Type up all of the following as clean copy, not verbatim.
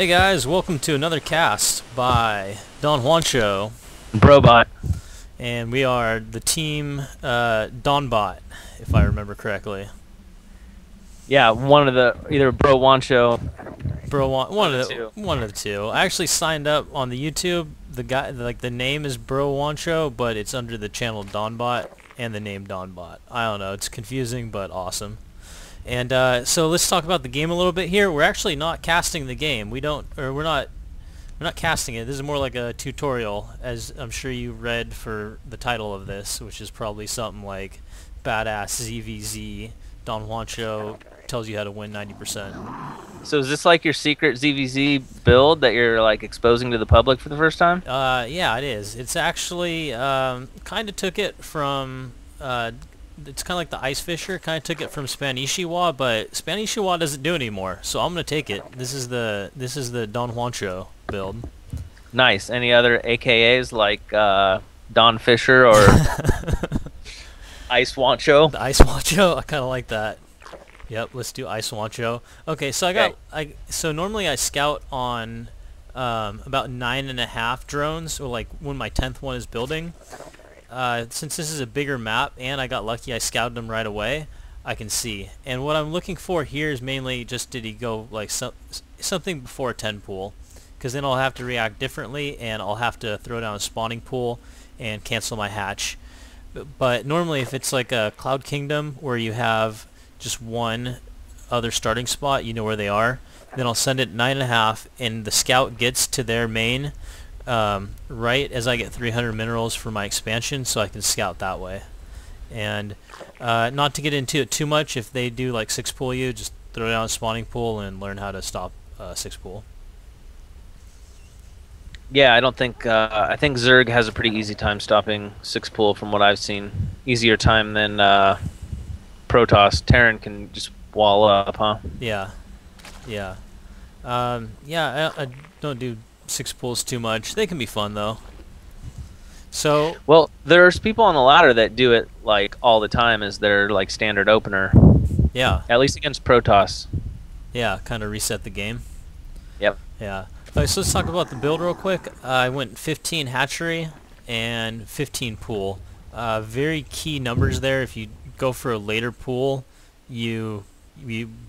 Hey guys, welcome to another cast by Donjuancho, Brobot. and we are the team Donbot, if I remember correctly. Yeah, one of the either Browancho. One One of of the two. one of the two. I actually signed up on the YouTube. The guy, like the name is Browancho, but it's under the channel Donbot and the name Donbot. I don't know. It's confusing, but awesome. And so let's talk about the game a little bit here. We're actually not casting the game. We're not casting it. This is more like a tutorial, as I'm sure you read for the title of this, which is probably something like Badass ZvZ Don Juancho tells you how to win 90%. So is this like your secret ZvZ build that you're like exposing to the public for the first time? Yeah, it is. It's actually kind of took it from it's kind of like the Ice Fisher. Kind of took it from Spanishiwa, but Spanishiwa doesn't do it anymore. So I'm gonna take it. This is the Don Juancho build. Nice. Any other AKAs like Don Fisher or Ice Wancho? The Ice Wancho, I kind of like that. Yep, let's do Ice Wancho. Okay, so so normally I scout on about 9.5 drones, or like when my 10th one is building. Since this is a bigger map and I got lucky I scouted them right away, I can see. And what I'm looking for here is mainly just did he go like something before a 10 pool, because then I'll have to react differently and I'll have to throw down a spawning pool and cancel my hatch. But normally if it's like a Cloud Kingdom where you have just one other starting spot, you know where they are, then I'll send it 9.5 and the scout gets to their main right as I get 300 minerals for my expansion, so I can scout that way. And not to get into it too much, if they do like 6 pool you, just throw down a spawning pool and learn how to stop 6 pool. Yeah, I don't think I think Zerg has a pretty easy time stopping 6 pool from what I've seen. Easier time than Protoss. Terran can just wall up, huh? Yeah, yeah, yeah. I don't do 6 pools too much. They can be fun though. So Well, there's people on the ladder that do it like all the time as their like standard opener. yeah, At least against Protoss. yeah, kind of reset the game. Yep. Yeah. Alright, so let's talk about the build real quick. I went 15 hatchery and 15 pool. Very key numbers there. If you go for a later pool, you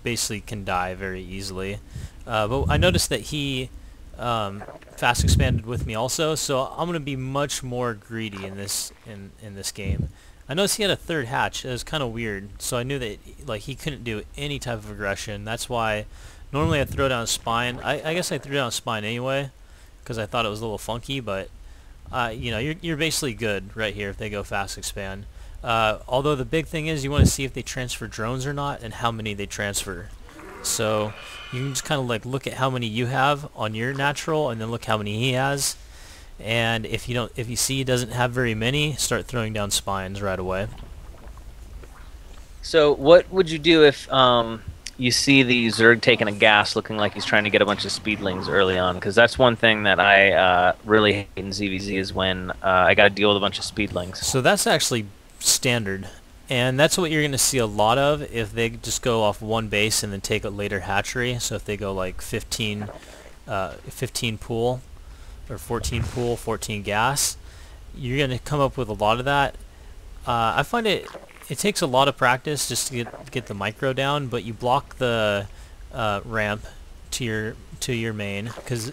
basically can die very easily. But I noticed that he fast expanded with me also, so I'm gonna be much more greedy in this game. I noticed he had a third hatch. It was kind of weird, so I knew that like he couldn't do any type of aggression. That's why normally I'd throw down a spine. I guess I threw down a spine anyway because I thought it was a little funky, but you know, you're basically good right here if they go fast expand. Although the big thing is you want to see if they transfer drones or not and how many they transfer. So you can just kind of like look at how many you have on your natural and then look how many he has. And if you see he doesn't have very many, start throwing down spines right away. So what would you do if you see the Zerg taking a gas looking like he's trying to get a bunch of speedlings early on? Because that's one thing that I really hate in ZvZ is when I got to deal with a bunch of speedlings. So that's actually standard. And that's what you're going to see a lot of if they just go off one base and then take a later hatchery. So if they go like 15 pool or 14 pool, 14 gas, you're going to come up with a lot of that. I find it takes a lot of practice just to get the micro down, but you block the ramp to your main, because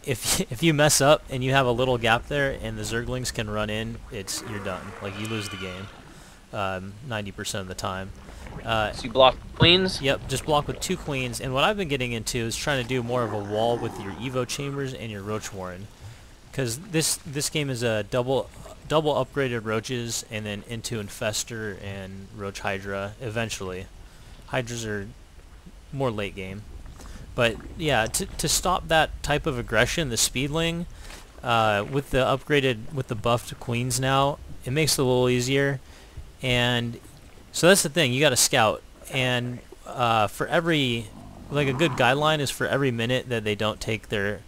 if you mess up and you have a little gap there and the Zerglings can run in, you're done. Like, you lose the game 90% of the time. So you block queens? Yep, just block with 2 queens. And what I've been getting into is trying to do more of a wall with your Evo chambers and your Roach Warren, because this game is a double upgraded roaches and then into Infester and Roach Hydra eventually. Hydras are more late game. But yeah, to stop that type of aggression, the speedling, with the buffed queens now, it makes it a little easier. And so that's the thing, you got to scout, and for every, like, a good guideline is for every minute that they don't take their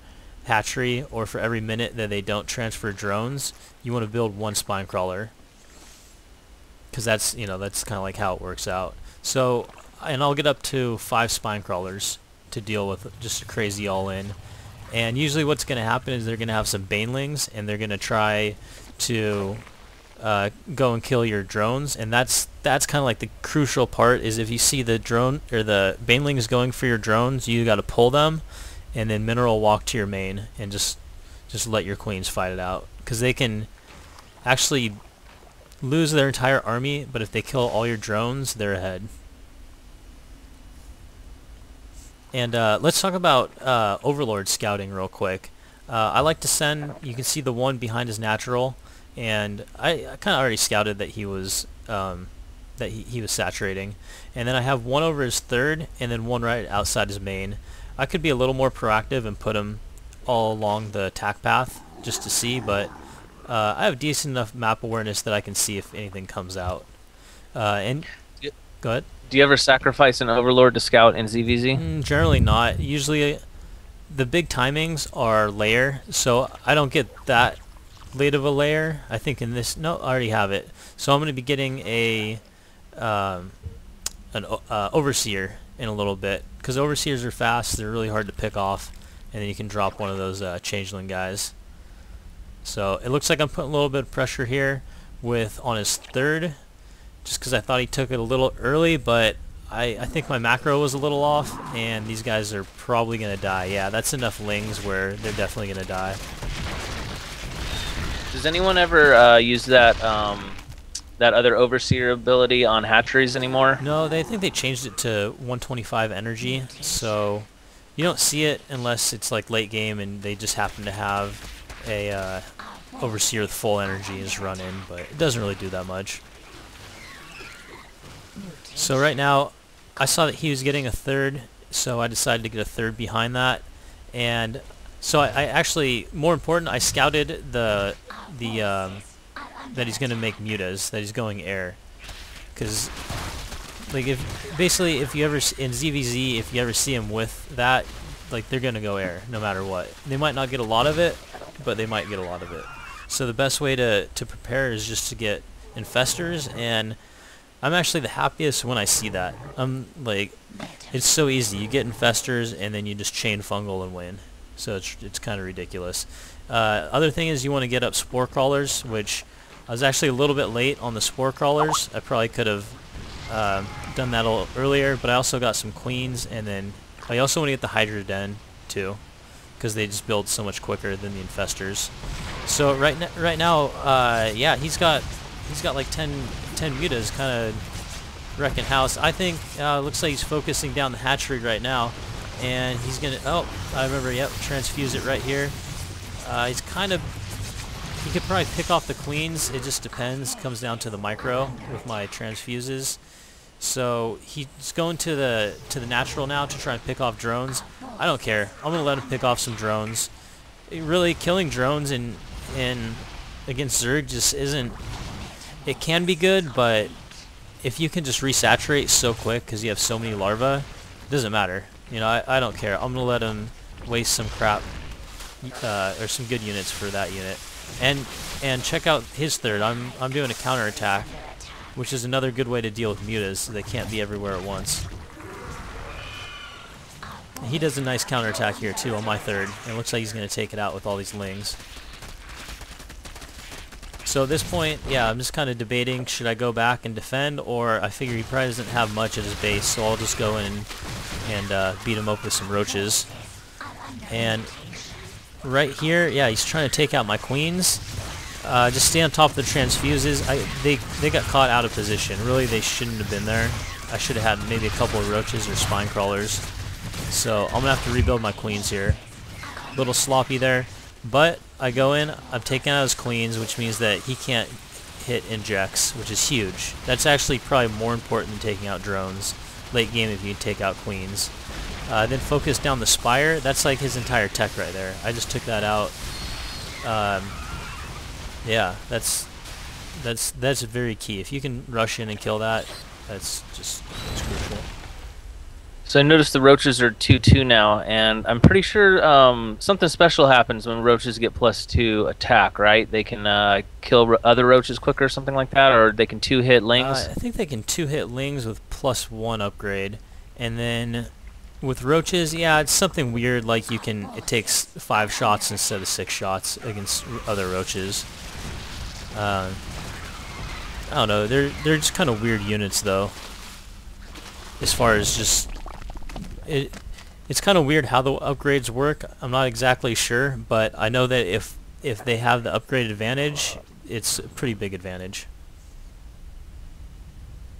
hatchery, or for every minute that they don't transfer drones, you want to build 1 spine crawler, because that's kind of like how it works out. So, and I'll get up to 5 spine crawlers to deal with just a crazy all-in. And usually what's going to happen is they're going to have some banelings, and they're going to try to go and kill your drones, and that's kind of like the crucial part. Is if you see the drone or the banelings going for your drones, you got to pull them, and then mineral walk to your main and just let your queens fight it out, because they can actually lose their entire army, but if they kill all your drones, they're ahead. And let's talk about Overlord scouting real quick. I like to send, you can see the one behind his natural, and I kind of already scouted that he was he was saturating. And then I have one over his third, and then one right outside his main. I could be a little more proactive and put him all along the attack path just to see, but I have decent enough map awareness that I can see if anything comes out. And go ahead. Do you ever sacrifice an Overlord to scout in ZvZ? Generally not. Usually the big timings are layer, so I don't get that late of a layer. I think in this, no, I already have it. So I'm going to be getting an Overseer in a little bit, because Overseers are fast, they're really hard to pick off, and then you can drop one of those Changeling guys. So it looks like I'm putting a little bit of pressure here on his third, just because I thought he took it a little early, but I think my macro was a little off, and these guys are probably going to die. Yeah, that's enough lings where they're definitely going to die. Does anyone ever use that that other Overseer ability on hatcheries anymore? No, they think they changed it to 125 energy, so you don't see it unless it's like late game and they just happen to have a Overseer with full energy is run in, but it doesn't really do that much. So right now, I saw that he was getting a third, so I decided to get a third behind that. And so I actually, more important, I scouted that he's going to make mutas, that he's going air. Because, like, if you ever, in ZvZ, if you ever see him with that, like, they're going to go air, no matter what. They might not get a lot of it, but they might get a lot of it. So the best way to prepare is just to get infestors, and I'm actually the happiest when I see that. I'm like, it's so easy. You get infestors and then you just chain fungal and win. So it's kind of ridiculous. Other thing is you want to get up spore crawlers, which I was actually a little bit late on the spore crawlers. I probably could have done that a little earlier, but I also got some queens, and then I also want to get the Hydra Den too, because they just build so much quicker than the infestors. So right now, yeah, he's got like 10 mutas kind of wrecking house. I think looks like he's focusing down the hatchery right now, and he's gonna, oh, I remember, yep, transfuse it right here. He's kind of, he could probably pick off the queens, it just depends, comes down to the micro with my transfuses. So he's going to the natural now to try and pick off drones. I don't care, I'm gonna let him pick off some drones. Really, killing drones in against Zerg just isn't, it can be good, but if you can just resaturate so quick because you have so many larvae, it doesn't matter. You know, I don't care. I'm gonna let him waste some crap or some good units for that unit, and check out his third. I'm doing a counterattack, which is another good way to deal with mutas. So they can't be everywhere at once. He does a nice counterattack here too on my third. It looks like he's gonna take it out with all these lings. So at this point, yeah, I'm just kind of debating, should I go back and defend, or I figure he probably doesn't have much at his base, so I'll just go in and beat him up with some roaches. And right here, yeah, he's trying to take out my queens. Just stay on top of the transfuses. They got caught out of position. Really, they shouldn't have been there. I should have had maybe a couple of roaches or spine crawlers. So I'm going to have to rebuild my queens here. A little sloppy there. But I go in, I'm taking out his queens, which means that he can't hit injects, which is huge. That's actually probably more important than taking out drones. Late game if you take out queens. Then focus down the spire. That's like his entire tech right there. I just took that out. Yeah, that's very key. If you can rush in and kill that, that's crucial. So I noticed the roaches are 2/2 now, and I'm pretty sure something special happens when roaches get +2 attack, right? They can kill other roaches quicker or something like that, or they can 2-hit lings? I think they can 2-hit lings with +1 upgrade, and then With roaches, yeah, it's something weird. Like it takes 5 shots instead of 6 shots against other roaches. I don't know. They're just kind of weird units though. As far as just it's kind of weird how the upgrades work. I'm not exactly sure, but I know that if they have the upgrade advantage, it's a pretty big advantage.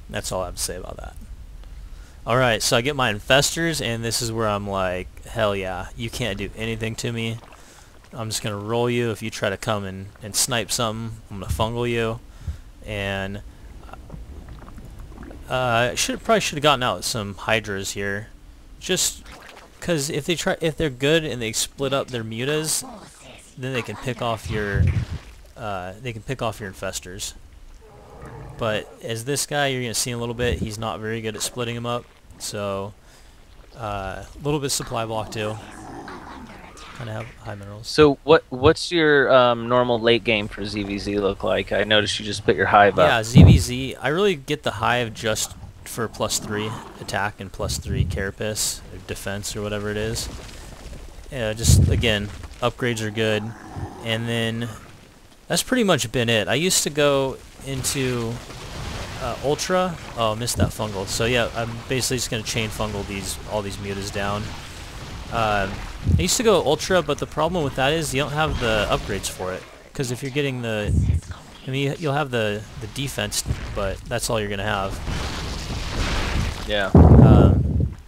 That's all I have to say about that. Alright, so I get my infestors, and this is where I'm like, hell yeah, you can't do anything to me. I'm just going to roll you. If you try to come and snipe something, I'm going to fungal you. And I probably should have gotten out some hydras here. Just because if they're good and they split up their mutas, then they can pick off your infestors. But as this guy, you're going to see in a little bit, he's not very good at splitting them up. So a little bit supply block too. Kind of have high minerals. So what's your normal late game for ZvZ look like? I noticed you just put your hive up. Yeah, ZvZ. I really get the hive just for +3 attack and +3 carapace or defense or whatever it is. Yeah, just again, upgrades are good, and then that's pretty much been it. I used to go into Ultra. Oh, missed that fungal. So yeah, I'm basically just gonna chain fungal all these mutas down. I used to go Ultra, but the problem with that is you don't have the upgrades for it. Because if you're getting you'll have the defense, but that's all you're gonna have. Yeah.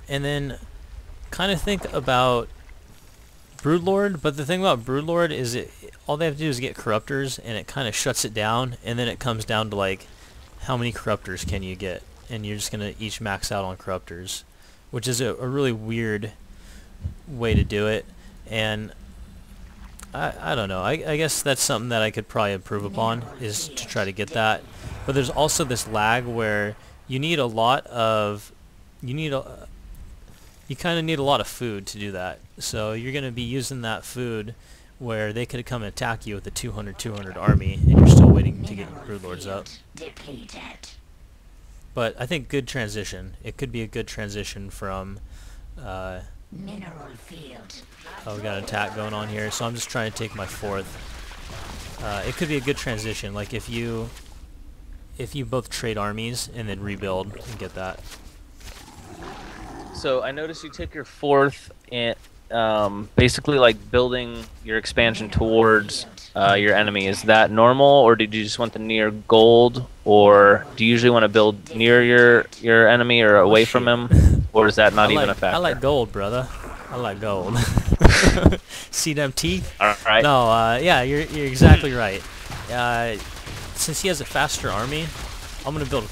And then kind of think about Broodlord, but the thing about Broodlord is all they have to do is get Corruptors, and it kind of shuts it down, and then it comes down to like, how many Corruptors can you get? And you're just gonna each max out on Corruptors, which is a really weird way to do it. And I don't know. I guess that's something that I could probably improve upon, is to try to get that. But there's also this lag where you need a lot of you kind of need a lot of food to do that. So you're going to be using that food where they could come and attack you with a 200 army, and you're still waiting to get your Broodlords up. But I think good transition. It could be a good transition from Mineral field. Oh, we got an attack going on here, so I'm just trying to take my 4th. It could be a good transition, like if you both trade armies and then rebuild and get that. So I noticed you took your 4th and basically like building your expansion towards your enemy. Is that normal, or did you just want the near gold, or do you usually want to build near your enemy or away from him, or is that not even a factor? I like gold, brother. I like gold. See them teeth? All right. No, yeah, you're exactly right. Since he has a faster army, I'm gonna build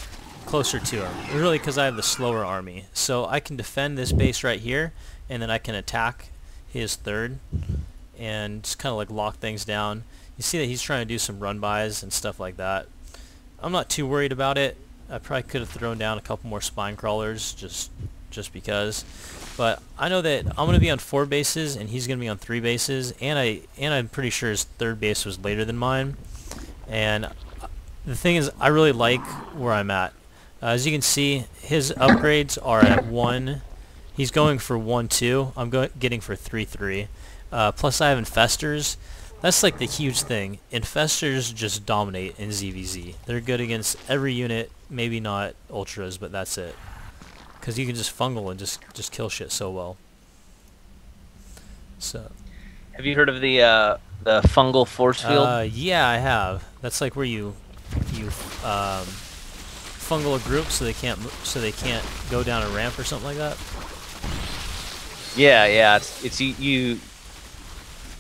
closer to him. Really, because I have the slower army, so I can defend this base right here, and then I can attack his 3rd, and just kind of like lock things down. You see that he's trying to do some run-bys and stuff like that. I'm not too worried about it. I probably could have thrown down a couple more spine crawlers just because. But I know that I'm going to be on 4 bases, and he's going to be on 3 bases, and I'm pretty sure his 3rd base was later than mine. And the thing is, I really like where I'm at. As you can see, his upgrades are at 1. He's going for 1-2. I'm getting for 3-3. Plus I have infestors. That's like the huge thing. Infestors just dominate in ZvZ. They're good against every unit, maybe not ultras, but that's it. Because you can just fungal and just kill shit so well. So. Have you heard of the fungal force field? Yeah, I have. That's like where you fungal a group so they can't go down a ramp or something like that. Yeah. It's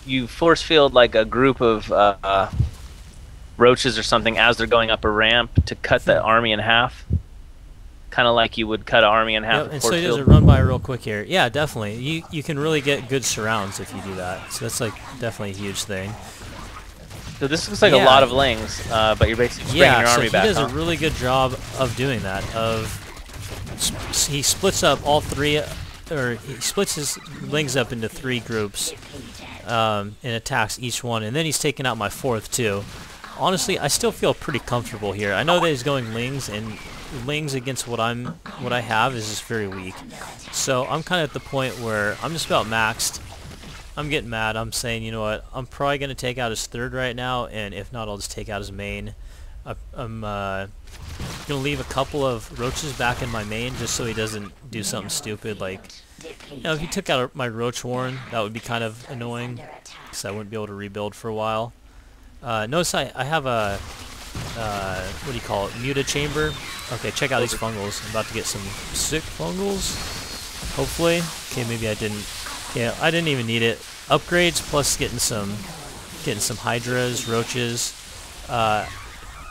you force field like a group of roaches or something as they're going up a ramp to cut the army in half. Kind of like you would cut an army in half. Yep, and so he does a run by real quick here. Yeah, definitely. You can really get good surrounds if you do that. So that's like definitely a huge thing. So this looks like a lot of lings, but you're basically bringing your army back. Yeah, so he does a really good job of doing that. He splits up all 3, or he splits his lings up into 3 groups, and attacks each one. And then he's taking out my 4th too. honestly, I still feel pretty comfortable here. I know that he's going Lings, and Lings against what I have is just very weak. So I'm kind of at the point where I'm just about maxed. I'm getting mad. I'm saying, you know what? I'm probably going to take out his third right now, and if not, I'll just take out his main. I'm going to leave a couple of roaches back in my main just so he doesn't do something stupid like, you know, if he took out my roach warren, that would be kind of annoying because I wouldn't be able to rebuild for a while. Notice I have a, what do you call it, muta chamber. Okay, check out these fungals. I'm about to get some sick fungals, hopefully. Okay, maybe I didn't. Yeah, I didn't even need it. Upgrades plus getting some hydras, roaches.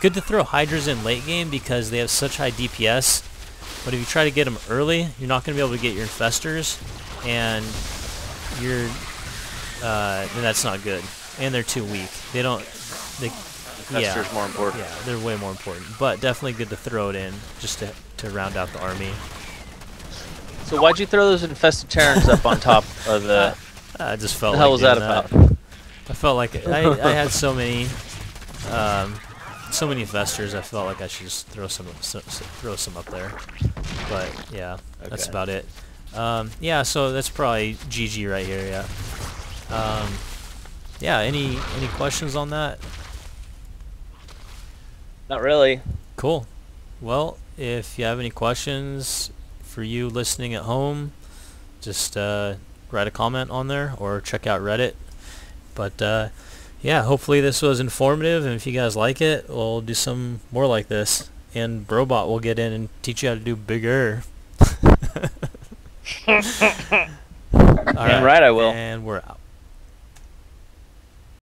Good to throw hydras in late game because they have such high DPS. But if you try to get them early, you're not going to be able to get your infestors, and then that's not good. And they're too weak. They don't. Infestors more important. Yeah, they're way more important. But definitely good to throw it in just to round out the army. So why'd you throw those infested Terrans up on top of the... I just felt what the hell was that about? I felt like I had so many infestors. I felt like I should just throw some up there. But yeah, that's about it. Yeah, so that's probably GG right here. Yeah. Yeah. Any questions on that? Not really. Cool. Well, if you have any questions for you listening at home, just write a comment on there or check out Reddit. But yeah, hopefully this was informative, and if you guys like it, we'll do some more like this. And Brobot will get in and teach you how to do bigger. All right, I will. And we're out.